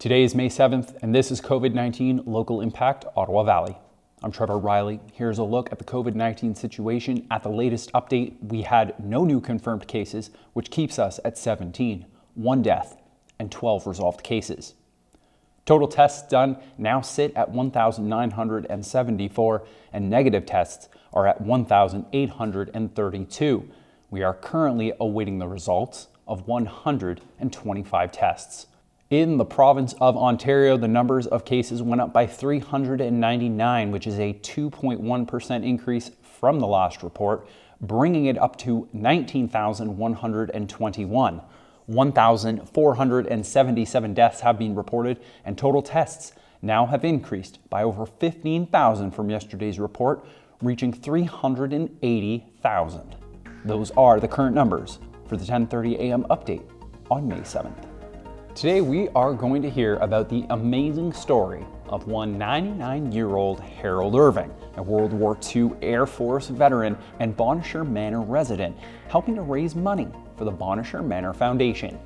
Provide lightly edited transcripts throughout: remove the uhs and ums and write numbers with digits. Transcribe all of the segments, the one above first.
Today is May 7th, and this is COVID-19 Local Impact Ottawa Valley. I'm Trevor Riley. Here's a look at the COVID-19 situation. At the latest update, we had no new confirmed cases, which keeps us at 17, 1 death, and 12 resolved cases. Total tests done now sit at 1,974, and negative tests are at 1,832. We are currently awaiting the results of 125 tests. In the province of Ontario, the numbers of cases went up by 399, which is a 2.1% increase from the last report, bringing it up to 19,121. 1,477 deaths have been reported, and total tests now have increased by over 15,000 from yesterday's report, reaching 380,000. Those are the current numbers for the 10:30 a.m. update on May 7th. Today we are going to hear about the amazing story of one 99-year-old Harold Irving, a World War II Air Force veteran and Bonnechere Manor resident, helping to raise money for the Bonnechere Manor Foundation.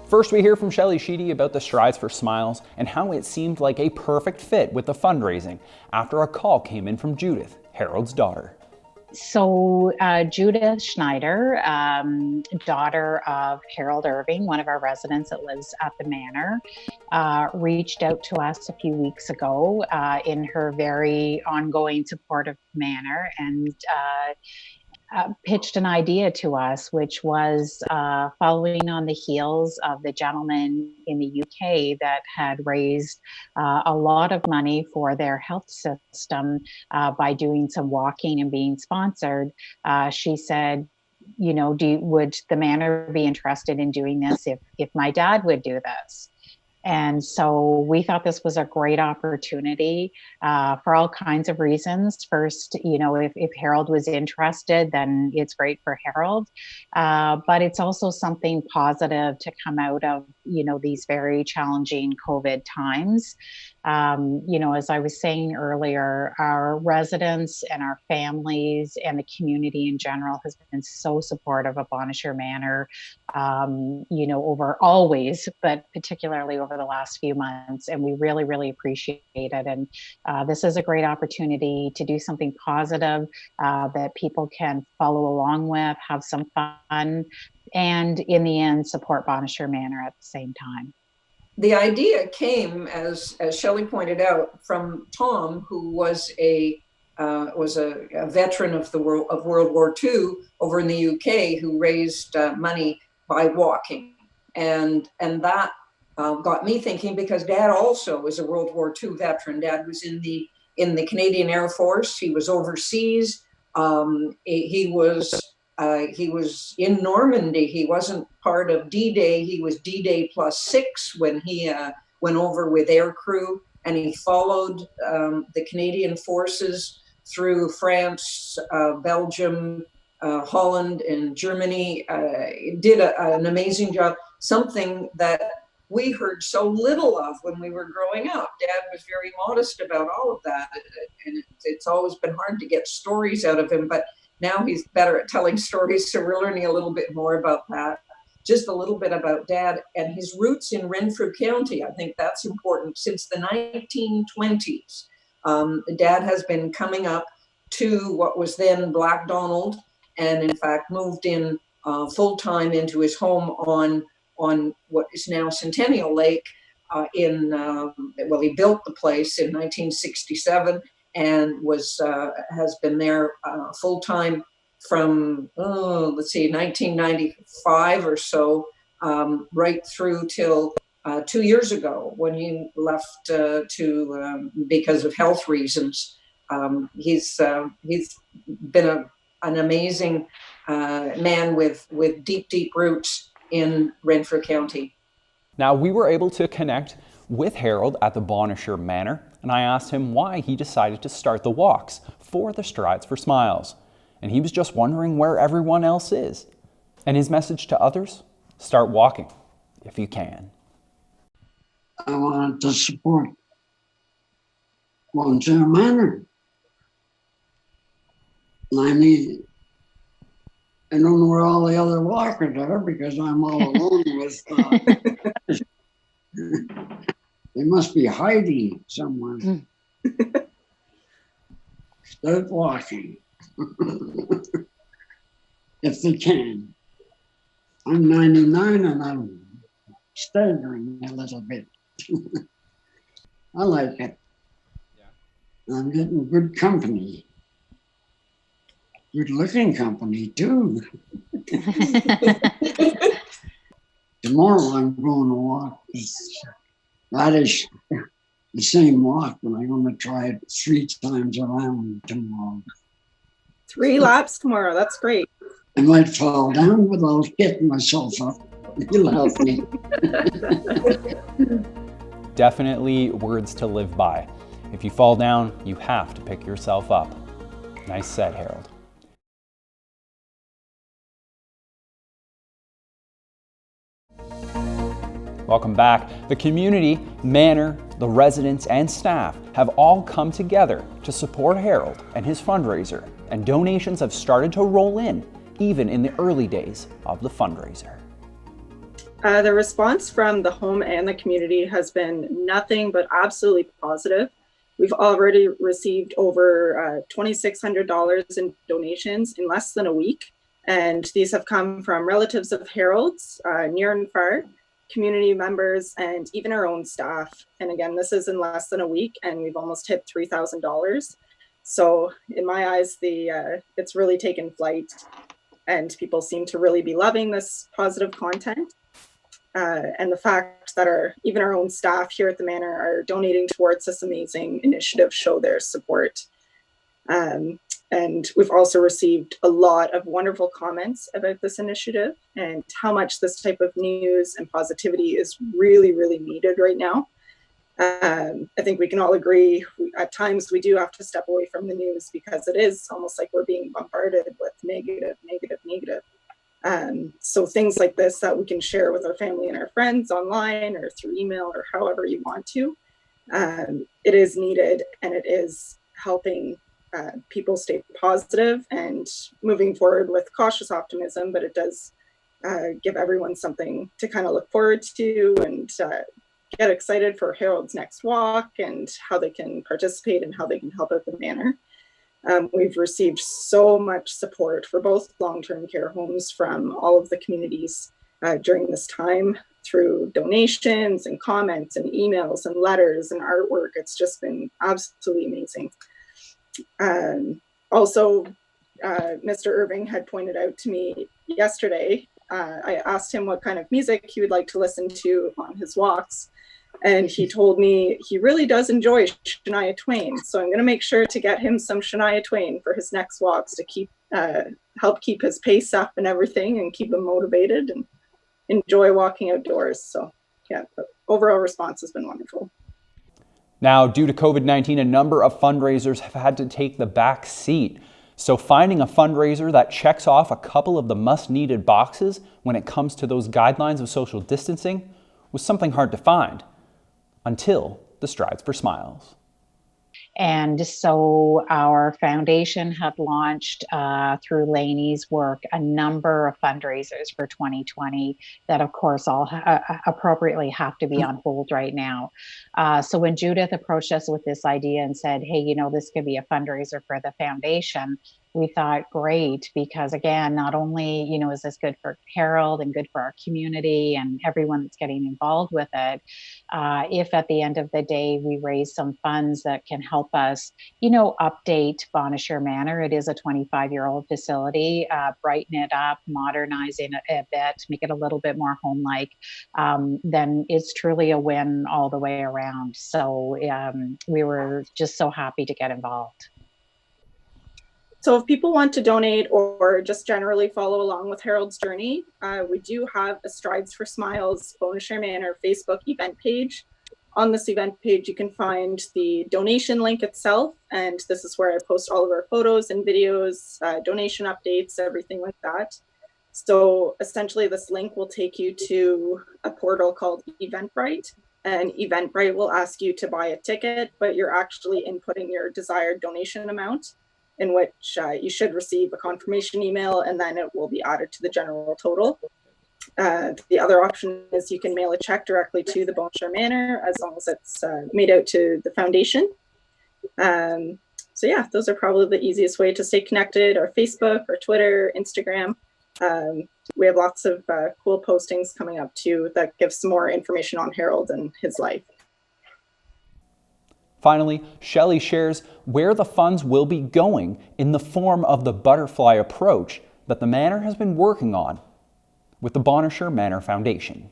First, we hear from Shelley Sheedy about the Strides for Smiles and how it seemed like a perfect fit with the fundraising after a call came in from Judith, Harold's daughter. So Judith Schneider, daughter of Harold Irving, one of our residents that lives at the manor, reached out to us a few weeks ago in her very ongoing support of the manor and pitched an idea to us, which was following on the heels of the gentleman in the UK that had raised a lot of money for their health system by doing some walking and being sponsored. She said, you know, would the manor be interested in doing this if my dad would do this? And so we thought this was a great opportunity for all kinds of reasons. First, you know, if Harold was interested, then it's great for Harold. But it's also something positive to come out of, you know, these very challenging COVID times. You know, as I was saying earlier, our residents and our families and the community in general has been so supportive of Bonnechere Manor, you know, over always, but particularly over the last few months. And we really, really appreciate it. And this is a great opportunity to do something positive that people can follow along with, have some fun, and in the end, support Bonnechere Manor at the same time. The idea came, as Shelley pointed out, from Tom, who was a veteran of World War II over in the UK, who raised money by walking, and that got me thinking, because Dad also is a World War II veteran. Dad was in the Canadian Air Force. He was overseas. He was in Normandy. He wasn't part of D-Day. He was D-Day +6 when he went over with air crew, and he followed the Canadian forces through France, Belgium, Holland, and Germany. Did an amazing job, something that we heard so little of when we were growing up. Dad was very modest about all of that, and it's always been hard to get stories out of him, but now he's better at telling stories, so we're learning a little bit more about that. Just a little bit about Dad and his roots in Renfrew County. I think that's important. Since the 1920s, Dad has been coming up to what was then Blackdonald, and in fact moved in full-time into his home on what is now Centennial Lake. He built the place in 1967, and has been there full-time from 1995 or so, right through till 2 years ago, when he left because of health reasons. He's been an amazing man with deep roots in Renfrew County. Now, we were able to connect with Harold at the Bonnechere Manor, and I asked him why he decided to start the walks for the Strides for Smiles. And he was just wondering where everyone else is. And his message to others: start walking if you can. I wanted to support Bonnechere Manor. And I don't know where all the other walkers are, because I'm all alone with They must be hiding somewhere. Start walking. If they can. I'm 99 and I'm staggering a little bit. I like it. Yeah. I'm getting good company. Good looking company too. Tomorrow I'm going to walk. That is the same walk, but I'm going to try it 3 times around tomorrow. 3 laps tomorrow. That's great. I might fall down, but I'll get myself up. You'll help me. Definitely words to live by. If you fall down, you have to pick yourself up. Nice set, Harold. Welcome back. The community, manor, the residents, and staff have all come together to support Harold and his fundraiser, and donations have started to roll in, even in the early days of the fundraiser. The response from the home and the community has been nothing but absolutely positive. We've already received over $2,600 in donations in less than a week, and these have come from relatives of Harold's, near and far, community members, and even our own staff. And again, this is in less than a week, and we've almost hit $3,000. So in my eyes, it's really taken flight, and people seem to really be loving this positive content. And the fact that even our own staff here at the Manor are donating towards this amazing initiative show their support. And we've also received a lot of wonderful comments about this initiative and how much this type of news and positivity is really, really needed right now. I think we can all agree, at times we do have to step away from the news because it is almost like we're being bombarded with negative. So things like this that we can share with our family and our friends online or through email or however you want to, it is needed, and it is helping people stay positive and moving forward with cautious optimism, but it does give everyone something to kind of look forward to and get excited for Harold's next walk and how they can participate and how they can help out the Manor. We've received so much support for both long-term care homes from all of the communities during this time through donations and comments and emails and letters and artwork. It's just been absolutely amazing. Also, Mr. Irving had pointed out to me yesterday, I asked him what kind of music he would like to listen to on his walks. And he told me he really does enjoy Shania Twain. So I'm going to make sure to get him some Shania Twain for his next walks to help keep his pace up and everything and keep him motivated and enjoy walking outdoors. So yeah, the overall response has been wonderful. Now, due to COVID-19, a number of fundraisers have had to take the back seat. So finding a fundraiser that checks off a couple of the must-needed boxes when it comes to those guidelines of social distancing was something hard to find. Until the Strides for Smiles. And so our foundation had launched through Lainey's work a number of fundraisers for 2020 that of course all appropriately have to be on hold right now. So when Judith approached us with this idea and said, hey, you know, this could be a fundraiser for the foundation, we thought great, because again, not only, you know, is this good for Harold and good for our community and everyone that's getting involved with it, if at the end of the day we raise some funds that can help us, you know, update Bonnechere Manor. It is a 25-year-old facility, brighten it up, modernize it a bit, make it a little bit more home-like, then it's truly a win all the way around. So we were just so happy to get involved. So if people want to donate or just generally follow along with Harold's journey, we do have a Strides for Smiles Bonnechere Manor Facebook event page. On this event page, you can find the donation link itself, and this is where I post all of our photos and videos, donation updates, everything like that. So essentially this link will take you to a portal called Eventbrite, and Eventbrite will ask you to buy a ticket, but you're actually inputting your desired donation amount, in which you should receive a confirmation email, and then it will be added to the general total. The other option is you can mail a check directly to the Bonnechere Manor, as long as it's made out to the foundation. So yeah, those are probably the easiest way to stay connected, or Facebook or Twitter, Instagram. We have lots of cool postings coming up too that give some more information on Harold and his life. Finally, Shelley shares where the funds will be going in the form of the butterfly approach that the Manor has been working on with the Bonnechere Manor Foundation.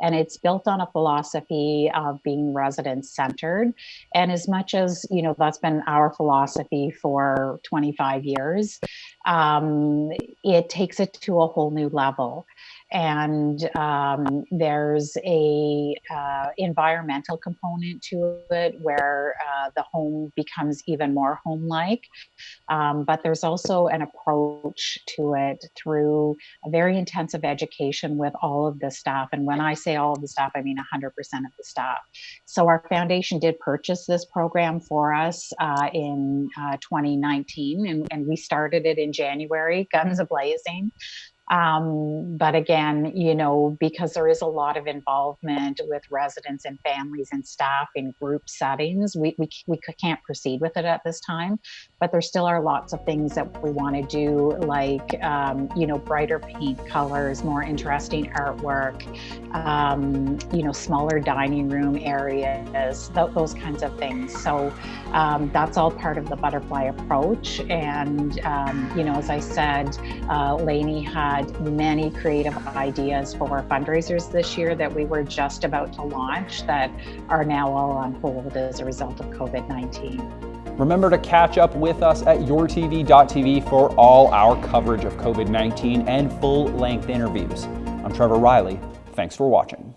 And it's built on a philosophy of being resident-centered. And as much as, that's been our philosophy for 25 years, it takes it to a whole new level. And there's a environmental component to it where the home becomes even more home-like. But there's also an approach to it through a very intensive education with all of the staff. And when I say all of the staff, I mean 100% of the staff. So our foundation did purchase this program for us in 2019, and we started it in January, guns a-blazing. But again, because there is a lot of involvement with residents and families and staff in group settings, we can't proceed with it at this time. But there still are lots of things that we want to do, like, brighter paint colors, more interesting artwork, smaller dining room areas, those kinds of things. So that's all part of the butterfly approach. And, as I said, Lainey had many creative ideas for fundraisers this year that we were just about to launch that are now all on hold as a result of COVID-19. Remember to catch up with us at yourtv.tv for all our coverage of COVID-19 and full-length interviews. I'm Trevor Riley. Thanks for watching.